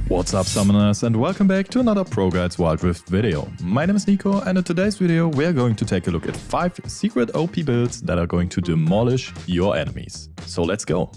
What's up, summoners, and welcome back to another ProGuides Wild Rift video. My name is Nico, and in today's video we are going to take a look at 5 secret OP builds that are going to demolish your enemies. So let's go.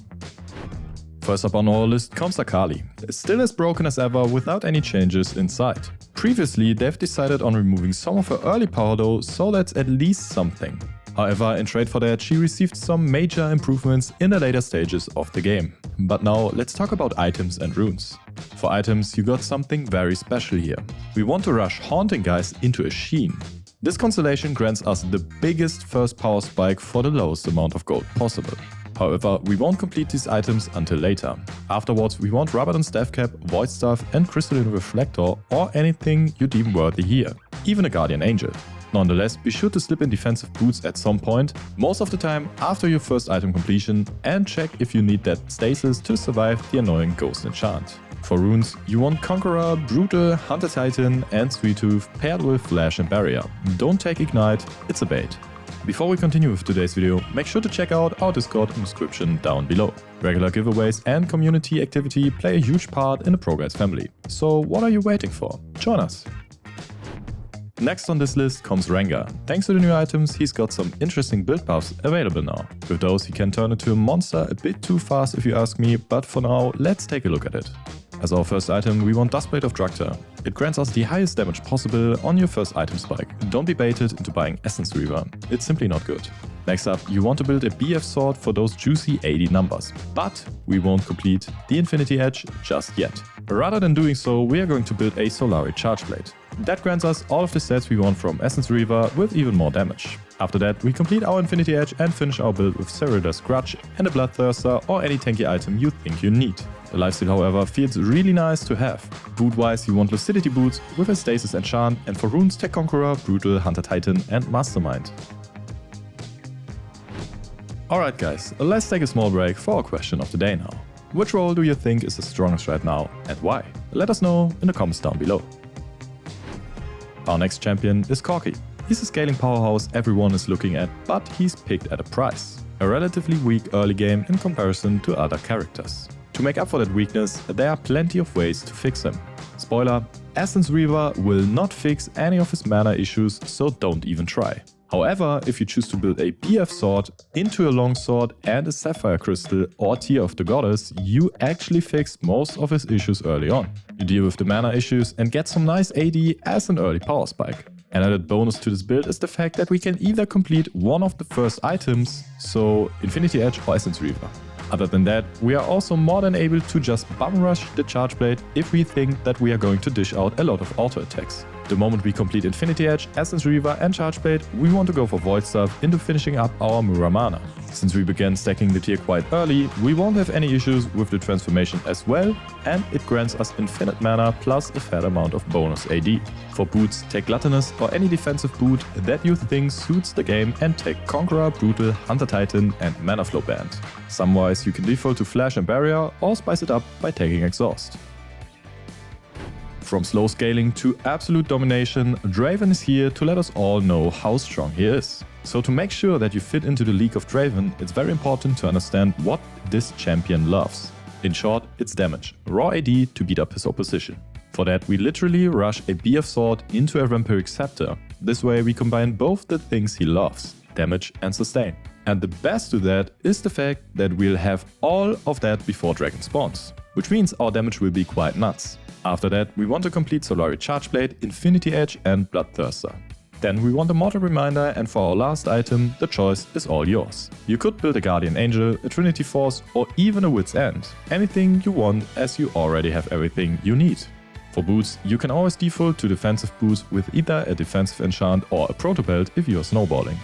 First up on our list, Kamsa is still as broken as ever without any changes in sight. Previously they've decided on removing some of her early power though, so that's at least something. However, in trade for that, she received some major improvements in the later stages of the game. But now let's talk about items and runes. For items, you got something very special here. We want to rush Haunting Guys into a Sheen. This constellation grants us the biggest first power spike for the lowest amount of gold possible. However, we won't complete these items until later. Afterwards, we want Rabadon Staff Cap, Void Staff and Crystalline Reflector or anything you deem worthy here, even a Guardian Angel. Nonetheless, be sure to slip in defensive boots at some point, most of the time after your first item completion, and check if you need that stasis to survive the annoying Ghost enchant. For runes, you want Conqueror, Brutal, Hunter Titan and Sweet Tooth paired with Flash and Barrier. Don't take Ignite, it's a bait. Before we continue with today's video, make sure to check out our Discord in the description down below. Regular giveaways and community activity play a huge part in the ProGuides family. So what are you waiting for? Join us! Next on this list comes Rengar. Thanks to the new items, he's got some interesting build buffs available now. With those, he can turn into a monster a bit too fast if you ask me, but for now, let's take a look at it. As our first item, we want Duskblade of Draktar. It grants us the highest damage possible on your first item spike. Don't be baited into buying Essence Reaver, it's simply not good. Next up, you want to build a BF sword for those juicy 80 numbers, but we won't complete the Infinity Edge just yet. Rather than doing so, we are going to build a Solari Chargeblade. That grants us all of the stats we want from Essence Reaver with even more damage. After that, we complete our Infinity Edge and finish our build with Cerulous Grudge and a Bloodthirster or any tanky item you think you need. The lifesteal, however, feels really nice to have. Boot-wise, you want Lucidity Boots with a Stasis Enchant, and for runes, Tech Conqueror, Brutal, Hunter Titan and Mastermind. Alright guys, let's take a small break for our question of the day now. Which role do you think is the strongest right now and why? Let us know in the comments down below. Our next champion is Corki. He's a scaling powerhouse everyone is looking at, but he's picked at a price. A relatively weak early game in comparison to other characters. To make up for that weakness, there are plenty of ways to fix him. Spoiler, Essence Reaver will not fix any of his mana issues, so don't even try. However, if you choose to build a BF sword into a longsword and a sapphire crystal or Tear of the Goddess, you actually fix most of his issues early on. You deal with the mana issues and get some nice AD as an early power spike. An added bonus to this build is the fact that we can either complete one of the first items, so Infinity Edge or Essence Reaver. Other than that, we are also more than able to just bum rush the Chargeblade if we think that we are going to dish out a lot of auto attacks. The moment we complete Infinity Edge, Essence Reaver and Chargeblade, we want to go for Void Staff into finishing up our Muramana. Since we began stacking the tier quite early, we won't have any issues with the transformation as well, and it grants us infinite mana plus a fair amount of bonus AD. For boots, take Gluttonous or any defensive boot that you think suits the game and take Conqueror, Brutal, Hunter Titan and Mana Flow Band. Somewise you can default to Flash and Barrier or spice it up by taking Exhaust. From slow scaling to absolute domination, Draven is here to let us all know how strong he is. So to make sure that you fit into the league of Draven, it's very important to understand what this champion loves. In short, it's damage, raw AD to beat up his opposition. For that, we literally rush a BF sword into a Vampiric Scepter. This way we combine both the things he loves, damage and sustain. And the best to that is the fact that we'll have all of that before Dragon spawns, which means our damage will be quite nuts. After that, we want to complete Solari Chargeblade, Infinity Edge and Bloodthirster. Then we want a Mortal Reminder, and for our last item, the choice is all yours. You could build a Guardian Angel, a Trinity Force or even a Wit's End. Anything you want, as you already have everything you need. For boots, you can always default to defensive boots with either a defensive enchant or a proto belt if you are snowballing.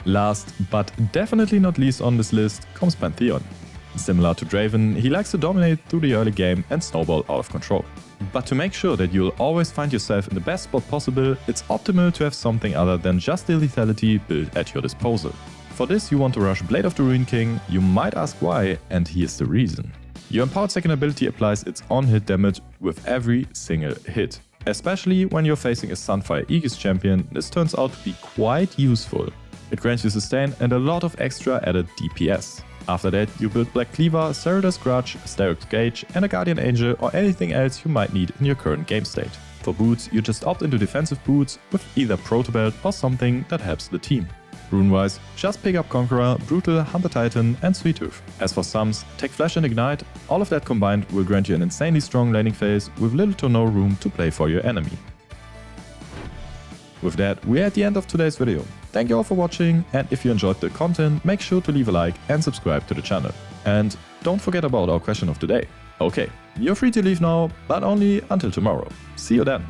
Last but definitely not least on this list comes Pantheon. Similar to Draven, he likes to dominate through the early game and snowball out of control. But to make sure that you'll always find yourself in the best spot possible, it's optimal to have something other than just the lethality built at your disposal. For this you want to rush Blade of the Ruin King. You might ask why, and here's the reason. Your empowered second ability applies its on-hit damage with every single hit. Especially when you're facing a Sunfire Aegis champion, this turns out to be quite useful. It grants you sustain and a lot of extra added DPS. After that, you build Black Cleaver, Serratus Grudge, Starrick's Gage and a Guardian Angel or anything else you might need in your current game state. For boots, you just opt into defensive boots with either Proto Belt or something that helps the team. Rune-wise, just pick up Conqueror, Brutal, Hunter Titan and Sweet Tooth. As for sums, take Flash and Ignite. All of that combined will grant you an insanely strong laning phase with little to no room to play for your enemy. With that, we're at the end of today's video. Thank you all for watching, and if you enjoyed the content, make sure to leave a like and subscribe to the channel. And don't forget about our question of the day. Okay, you're free to leave now, but only until tomorrow. See you then.